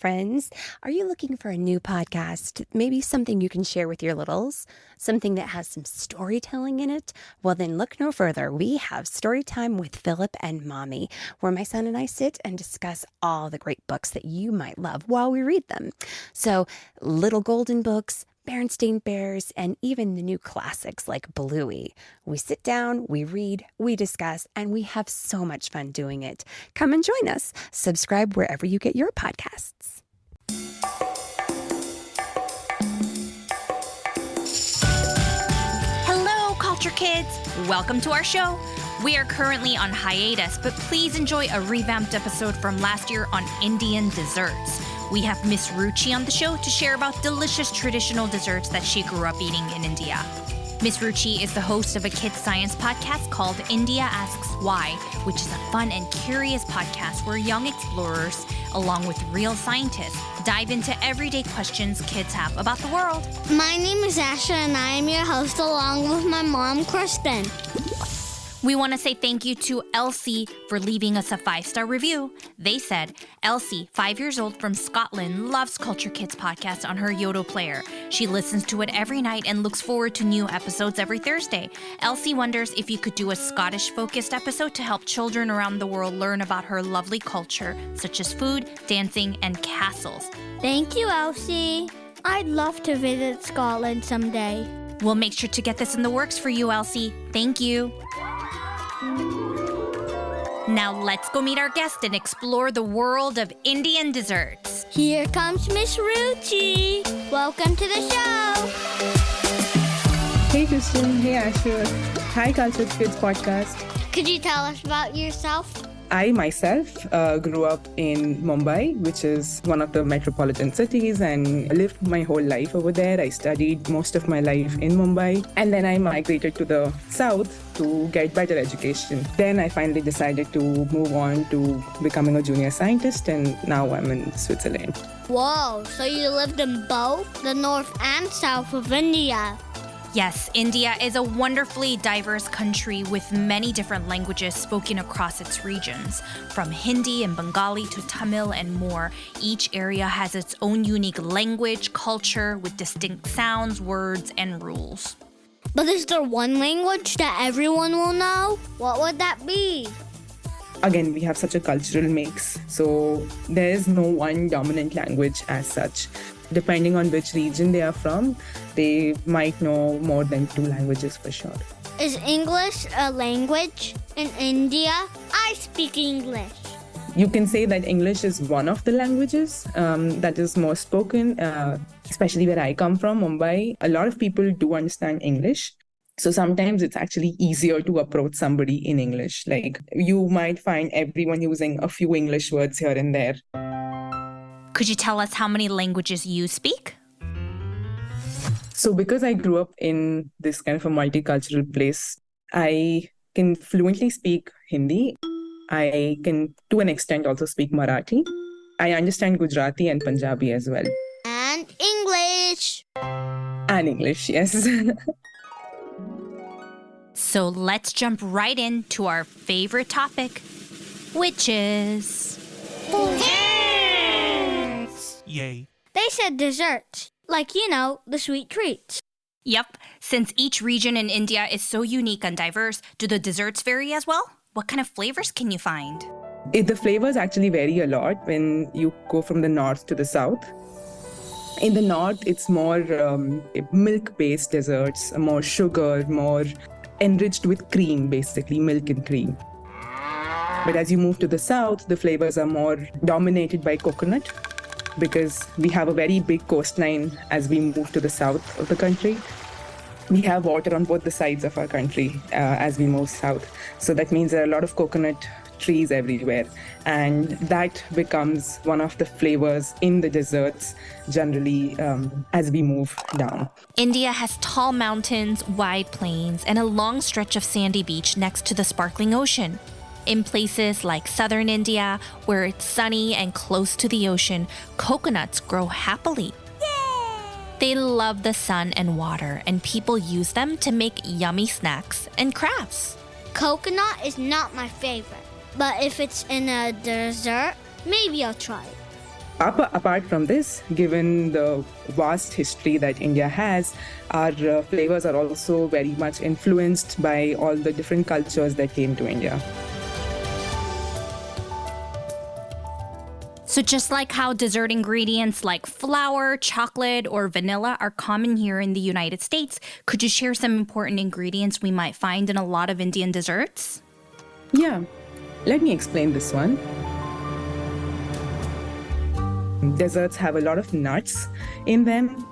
friends. Are you looking for a new podcast? Maybe something you can share with your littles? Something that has some storytelling in it? Well, then look no further. We have Storytime with Philip and Mommy, where my son and I sit and discuss all the great books that you might love while we read them. So, little golden books, Berenstain Bears, and even the new classics like Bluey. We sit down, we read, we discuss, and we have so much fun doing it. Come and join us. Subscribe wherever you get your podcasts. Hello, Culture Kids! Welcome to our show. We are currently on hiatus, but please enjoy a revamped episode from last year on Indian desserts. We have Miss Ruchi on the show to share about delicious traditional desserts that she grew up eating in India. Miss Ruchi is the host of a kids' science podcast called India Asks Why, which is a fun and curious podcast where young explorers, along with real scientists, dive into everyday questions kids have about the world. My name is Asher and I am your host along with my mom, Kristen. We want to say thank you to Elsie for leaving us a 5-star review. They said, Elsie, 5 years old from Scotland, loves Culture Kids podcast on her Yodo player. She listens to it every night and looks forward to new episodes every Thursday. Elsie wonders if you could do a Scottish-focused episode to help children around the world learn about her lovely culture, such as food, dancing, and castles. Thank you, Elsie. I'd love to visit Scotland someday. We'll make sure to get this in the works for you, Elsie. Thank you. Now let's go meet our guest and explore the world of Indian desserts. Here comes Miss Ruchi. Welcome to the show. Hey Kristen, hey Asher. Hi Culture Kids podcast. Could you tell us about yourself? I myself grew up in Mumbai, which is one of the metropolitan cities, and lived my whole life over there. I studied most of my life in Mumbai, and then I migrated to the south to get better education. Then I finally decided to move on to becoming a junior scientist, and now I'm in Switzerland. Whoa, so you lived in both the north and south of India. Yes, India is a wonderfully diverse country with many different languages spoken across its regions. From Hindi and Bengali to Tamil and more, each area has its own unique language, culture, with distinct sounds, words, and rules. But is there one language that everyone will know? What would that be? Again, we have such a cultural mix, so there is no one dominant language as such. Depending on which region they are from, they might know more than 2 languages for sure. Is English a language in India? I speak English. You can say that English is one of the languages that is more spoken, especially where I come from, Mumbai. A lot of people do understand English. So sometimes it's actually easier to approach somebody in English. Like you might find everyone using a few English words here and there. Could you tell us how many languages you speak? So because I grew up in this kind of a multicultural place, I can fluently speak Hindi. I can, to an extent, also speak Marathi. I understand Gujarati and Punjabi as well. And English. And English, yes. So let's jump right into our favorite topic, which is... Desserts. Yay. They said desserts, like, the sweet treats. Yep, since each region in India is so unique and diverse, do the desserts vary as well? What kind of flavors can you find? The flavors actually vary a lot when you go from the north to the south. In the north, it's more milk-based desserts, more sugar, more enriched with cream, basically, milk and cream. But as you move to the south, the flavors are more dominated by coconut because we have a very big coastline as we move to the south of the country. We have water on both the sides of our country as we move south. So that means there are a lot of coconut trees everywhere. And that becomes one of the flavors in the desserts generally as we move down. India has tall mountains, wide plains, and a long stretch of sandy beach next to the sparkling ocean. In places like southern India, where it's sunny and close to the ocean, coconuts grow happily. They love the sun and water, and people use them to make yummy snacks and crafts. Coconut is not my favorite, but if it's in a dessert, maybe I'll try it. Apart from this, given the vast history that India has, our flavors are also very much influenced by all the different cultures that came to India. So just like how dessert ingredients like flour, chocolate, or vanilla are common here in the United States, could you share some important ingredients we might find in a lot of Indian desserts? Yeah, let me explain this one. Desserts have a lot of nuts in them.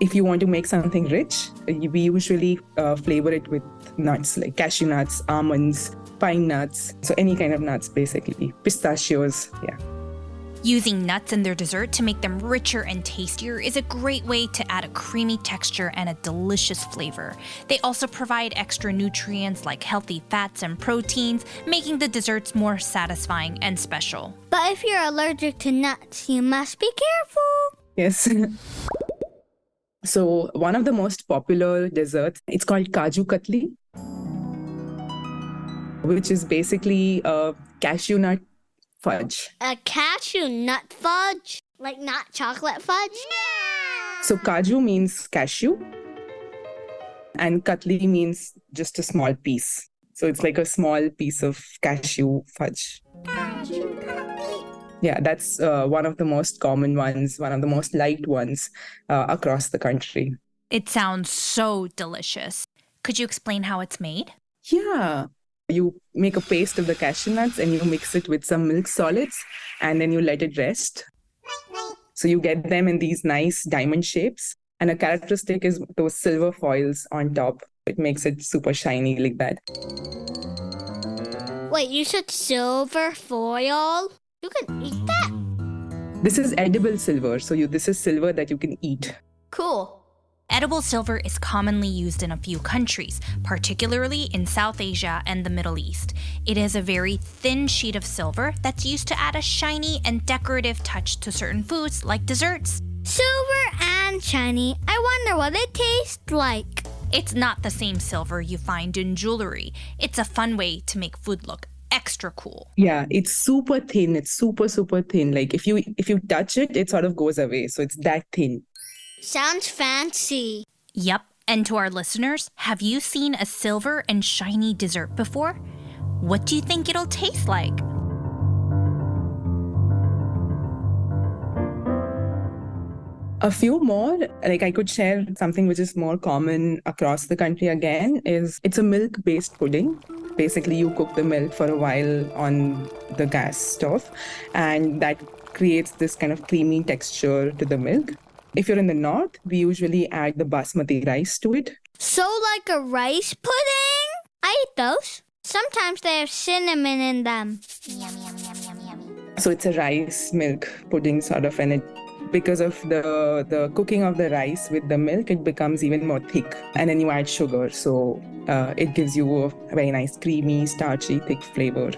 If you want to make something rich, we usually flavor it with nuts like cashew nuts, almonds, pine nuts. So any kind of nuts, basically. Pistachios, yeah. Using nuts in their dessert to make them richer and tastier is a great way to add a creamy texture and a delicious flavor. They also provide extra nutrients like healthy fats and proteins, making the desserts more satisfying and special. But if you're allergic to nuts, you must be careful. Yes. So one of the most popular desserts, it's called Kaju Katli, which is basically a cashew nut fudge. A cashew nut fudge? Like not chocolate fudge? So kaju means cashew and katli means just a small piece. So it's like a small piece of cashew fudge. Kaju Katli. Yeah, that's one of the most common ones, one of the most liked ones across the country. It sounds so delicious. Could you explain how it's made? Yeah. You make a paste of the cashew nuts and you mix it with some milk solids and then you let it rest. So you get them in these nice diamond shapes. And a characteristic is those silver foils on top. It makes it super shiny like that. Wait, you said silver foil? You can eat that? This is edible silver. So this is silver that you can eat. Cool. Edible silver is commonly used in a few countries, particularly in South Asia and the Middle East. It is a very thin sheet of silver that's used to add a shiny and decorative touch to certain foods like desserts. Silver and shiny. I wonder what it tastes like. It's not the same silver you find in jewelry. It's a fun way to make food look extra cool. Yeah, it's super thin. It's super, super thin. Like if you touch it, it sort of goes away. So it's that thin. Sounds fancy. Yep. And to our listeners, have you seen a silver and shiny dessert before? What do you think it'll taste like? A few more, like I could share something which is more common across the country again, it's a milk-based pudding. Basically, you cook the milk for a while on the gas stove, and that creates this kind of creamy texture to the milk. If you're in the north, we usually add the basmati rice to it. So like a rice pudding? I eat those. Sometimes they have cinnamon in them. Yum, yum, yum, yum, yum. So it's a rice milk pudding sort of, and because of the cooking of the rice with the milk, it becomes even more thick. And then you add sugar, so it gives you a very nice creamy, starchy, thick flavor.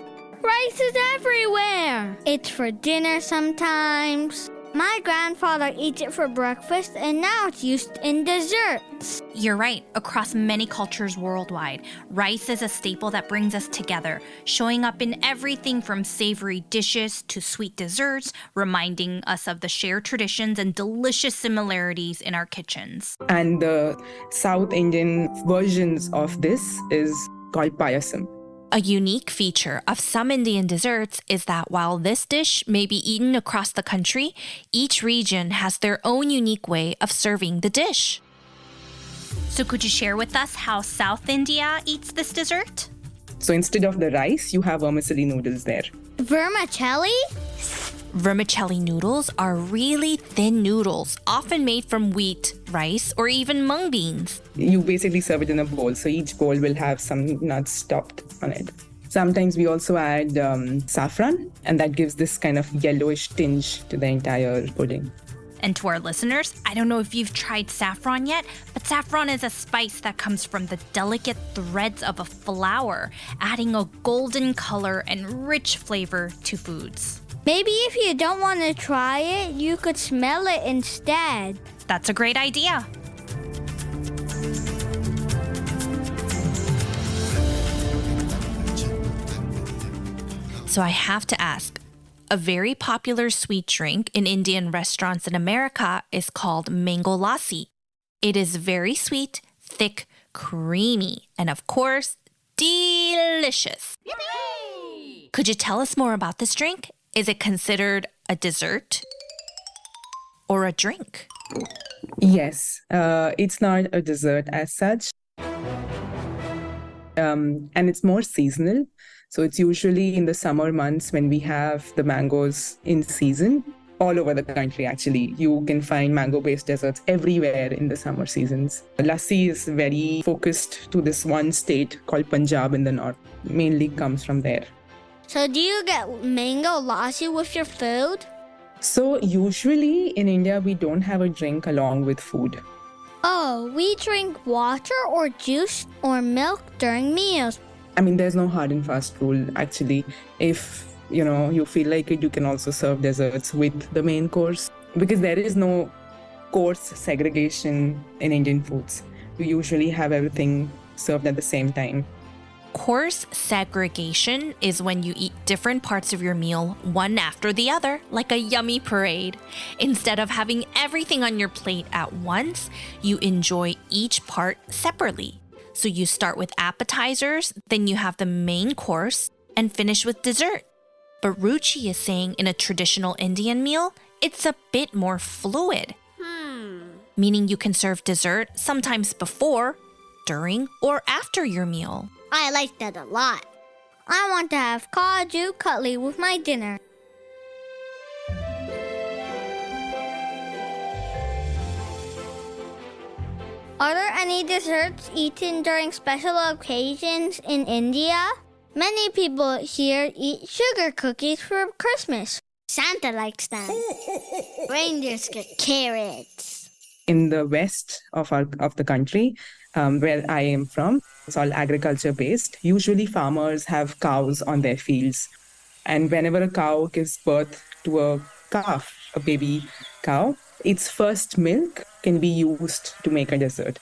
Rice is everywhere. It's for dinner sometimes. My grandfather eats it for breakfast, and now it's used in desserts. You're right. Across many cultures worldwide, rice is a staple that brings us together, showing up in everything from savory dishes to sweet desserts, reminding us of the shared traditions and delicious similarities in our kitchens. And the South Indian versions of this is called payasam. A unique feature of some Indian desserts is that while this dish may be eaten across the country, each region has their own unique way of serving the dish. So could you share with us how South India eats this dessert? So instead of the rice, you have vermicelli noodles there. Vermicelli? Vermicelli noodles are really thin noodles, often made from wheat, rice, or even mung beans. You basically serve it in a bowl, so each bowl will have some nuts topped on it. Sometimes we also add saffron, and that gives this kind of yellowish tinge to the entire pudding. And to our listeners, I don't know if you've tried saffron yet, but saffron is a spice that comes from the delicate threads of a flower, adding a golden color and rich flavor to foods. Maybe if you don't want to try it, you could smell it instead. That's a great idea. So I have to ask, A very popular sweet drink in Indian restaurants in America is called mango lassi. It is very sweet, thick, creamy, and of course, delicious. Yippee! Could you tell us more about this drink? Is it considered a dessert or a drink? Yes, it's not a dessert as such. And it's more seasonal. So it's usually in the summer months when we have the mangoes in season. All over the country, actually. You can find mango-based desserts everywhere in the summer seasons. Lassi is very focused to this one state called Punjab in the north. Mainly comes from there. So do you get mango lassi with your food? So usually in India, we don't have a drink along with food. Oh, we drink water or juice or milk during meals. I mean, there's no hard and fast rule, actually. If you feel like it, you can also serve desserts with the main course, because there is no course segregation in Indian foods. We usually have everything served at the same time. Course segregation is when you eat different parts of your meal one after the other, like a yummy parade. Instead of having everything on your plate at once, you enjoy each part separately. So you start with appetizers, then you have the main course, and finish with dessert. But Ruchi is saying in a traditional Indian meal, it's a bit more fluid. Meaning you can serve dessert sometimes before, during, or after your meal. I like that a lot. I want to have Kaju Katli with my dinner. Are there any desserts eaten during special occasions in India? Many people here eat sugar cookies for Christmas. Santa likes them. Reindeers get carrots. In the west of the country, where I am from, it's all agriculture based. Usually farmers have cows on their fields. And whenever a cow gives birth to a calf, a baby cow, its first milk can be used to make a dessert.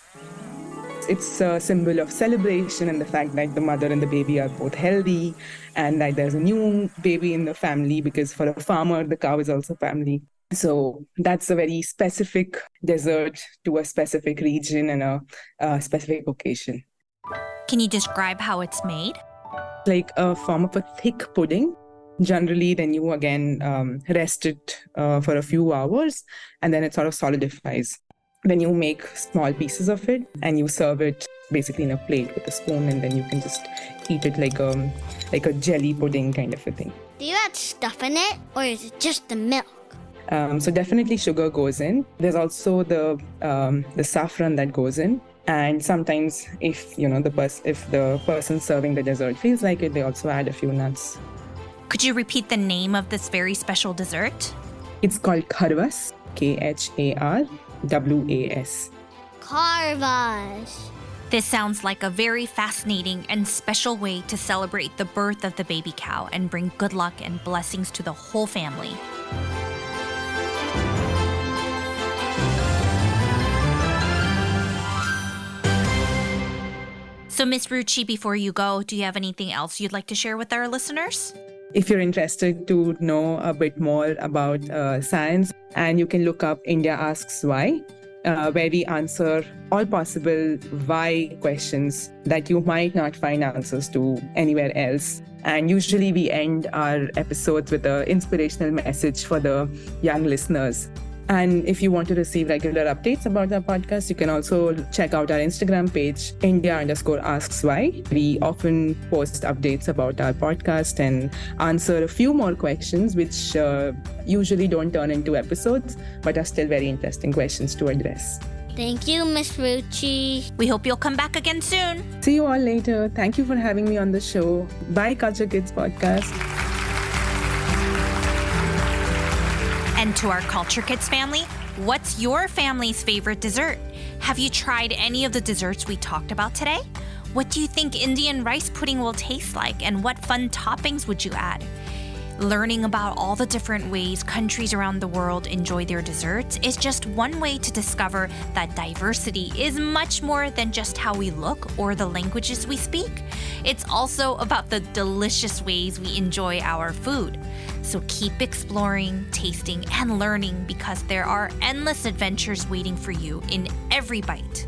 It's a symbol of celebration and the fact that the mother and the baby are both healthy and that there's a new baby in the family, because for a farmer, the cow is also family. So that's a very specific dessert to a specific region and a specific occasion. Can you describe how it's made? Like a form of a thick pudding. Generally, then you again rest it for a few hours and then it sort of solidifies. Then you make small pieces of it and you serve it basically in a plate with a spoon, and then you can just eat it like a jelly pudding kind of a thing. Do you add stuff in it, or is it just the milk? So definitely sugar goes in. There's also the saffron that goes in, and sometimes if the person serving the dessert feels like it, they also add a few nuts. Could you repeat the name of this very special dessert? It's called kharvas, Kharwas. Kharvas. This sounds like a very fascinating and special way to celebrate the birth of the baby cow and bring good luck and blessings to the whole family. So, Miss Ruchi, before you go, do you have anything else you'd like to share with our listeners? If you're interested to know a bit more about science, and you can look up India Asks Why, where we answer all possible why questions that you might not find answers to anywhere else. And usually we end our episodes with an inspirational message for the young listeners. And if you want to receive regular updates about our podcast, you can also check out our Instagram page, India_asks_why. We often post updates about our podcast and answer a few more questions, which usually don't turn into episodes, but are still very interesting questions to address. Thank you, Miss Ruchi. We hope you'll come back again soon. See you all later. Thank you for having me on the show. Bye, Culture Kids Podcast. And to our Culture Kids family, what's your family's favorite dessert? Have you tried any of the desserts we talked about today? What do you think Indian rice pudding will taste like, and what fun toppings would you add? Learning about all the different ways countries around the world enjoy their desserts is just one way to discover that diversity is much more than just how we look or the languages we speak. It's also about the delicious ways we enjoy our food. So keep exploring, tasting, and learning because there are endless adventures waiting for you in every bite.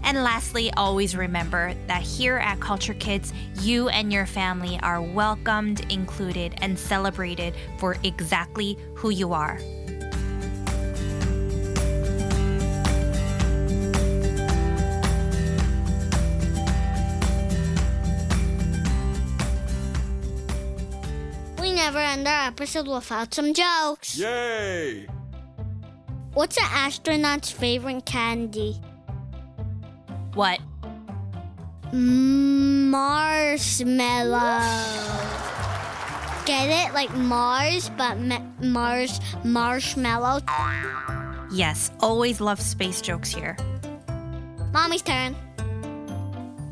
And lastly, always remember that here at Culture Kids, you and your family are welcomed, included, and celebrated for exactly who you are. We never end our episode without some jokes. Yay! What's an astronaut's favorite candy? What? Marshmallow. Get it? Like Mars, but Mars marshmallow. Yes, always love space jokes here. Mommy's turn.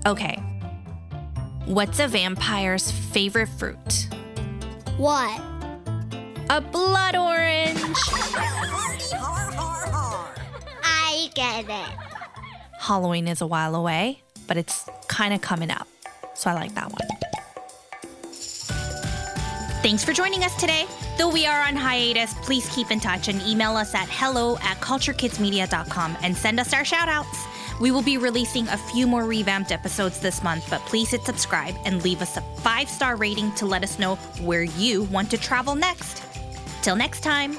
Okay. What's a vampire's favorite fruit? What? A blood orange! I get it. Halloween is a while away, but it's kind of coming up. So I like that one. Thanks for joining us today. Though we are on hiatus, please keep in touch and email us at hello@culturekidsmedia.com and send us our shout-outs. We will be releasing a few more revamped episodes this month, but please hit subscribe and leave us a 5-star rating to let us know where you want to travel next. Till next time.